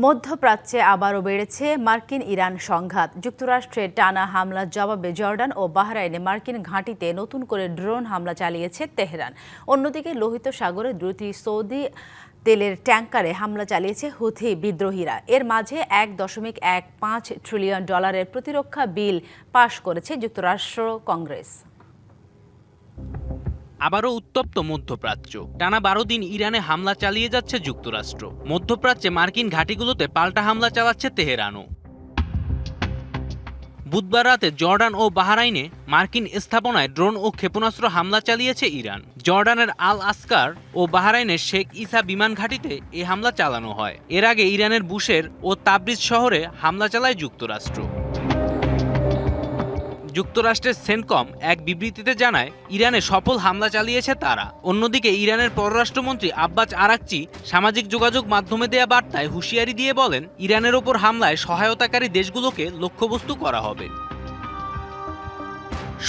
মধ্যপ্রাচ্যে আবারও বেড়েছে মার্কিন ইরান সংঘাত। যুক্তরাষ্ট্রের টানা হামলার জবাবে জর্ডান ও বাহরাইনে মার্কিন ঘাঁটিতে নতুন করে ড্রোন হামলা চালিয়েছে তেহরান। অন্যদিকে লোহিত সাগরে দুটি সৌদি তেলের ট্যাঙ্কারে হামলা চালিয়েছে হুথি বিদ্রোহীরা। এর মাঝে $1.15 ট্রিলিয়ন প্রতিরক্ষা বিল পাশ করেছে যুক্তরাষ্ট্র কংগ্রেস। আবারও উত্তপ্ত মধ্যপ্রাচ্য। টানা 12 দিন ইরানে হামলা চালিয়ে যাচ্ছে যুক্তরাষ্ট্র। মধ্যপ্রাচ্যে মার্কিন ঘাঁটিগুলোতে পাল্টা হামলা চালাচ্ছে তেহরানও। বুধবার রাতে জর্ডান ও বাহরাইনে মার্কিন স্থাপনায় ড্রোন ও ক্ষেপণাস্ত্র হামলা চালিয়েছে ইরান। জর্ডানের আল আসকার ও বাহরাইনের শেখ ইসা বিমান ঘাঁটিতে এ হামলা চালানো হয়। এর আগে ইরানের বুশের ও তাবরিজ শহরে হামলা চালায় যুক্তরাষ্ট্র। যুক্তরাষ্ট্রের সেন্টকম এক বিবৃতিতে জানায়, ইরানে সফল হামলা চালিয়েছে তারা। অন্যদিকে ইরানের পররাষ্ট্রমন্ত্রী আব্বাস আরাকচি সামাজিক যোগাযোগ মাধ্যমে দেয়া বার্তায় হুঁশিয়ারি দিয়ে বলেন, ইরানের ওপর হামলায় সহায়তাকারী দেশগুলোকে লক্ষ্যবস্তু করা হবে।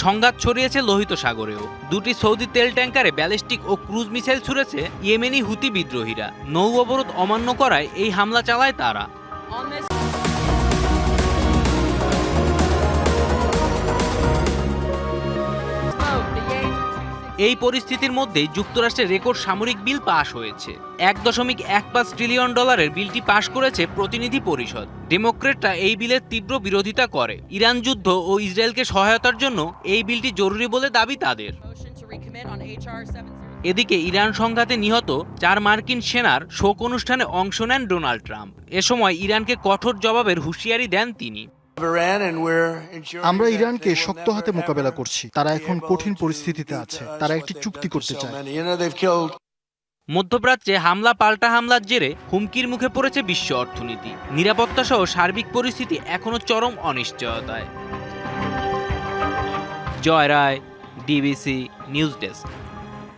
সংঘাত ছড়িয়েছে লোহিত সাগরেও। দুটি সৌদি তেল ট্যাঙ্কারে ব্যালিস্টিক ও ক্রুজ মিসাইল ছুড়েছে ইয়েমেনি হুতি বিদ্রোহীরা। নৌ অবরোধ অমান্য করায় এই হামলা চালায় তারা। এই পরিস্থিতির মধ্যেই যুক্তরাষ্ট্রের রেকর্ড সামরিক বিল পাশ হয়েছে। $1.15 ট্রিলিয়ন বিলটি পাশ করেছে প্রতিনিধি পরিষদ। ডেমোক্রেটরা এই বিলের তীব্র বিরোধিতা করে। ইরান যুদ্ধ ও ইসরায়েলকে সহায়তার জন্য এই বিলটি জরুরি বলে দাবি তাদের। এদিকে ইরান সংঘাতে নিহত 4 মার্কিন সেনার শোক অনুষ্ঠানে অংশ নেন ডোনাল্ড ট্রাম্প। এ সময় ইরানকে কঠোর জবাবের হুঁশিয়ারি দেন তিনি। আমরা ইরানকে শক্ত হাতে মোকাবেলা করছি। তারা এখন কঠিন পরিস্থিতিতে আছে। তারা একটি চুক্তি করতে চায়। মধ্যপ্রাচ্যে হামলা পাল্টা হামলার জেরে হুমকির মুখে পড়েছে বিশ্ব অর্থনীতি। নিরাপত্তা সহ সার্বিক পরিস্থিতি এখনো চরম অনিশ্চয়তায়। জয় রায়, ডিবিসি নিউজ ডেস্ক।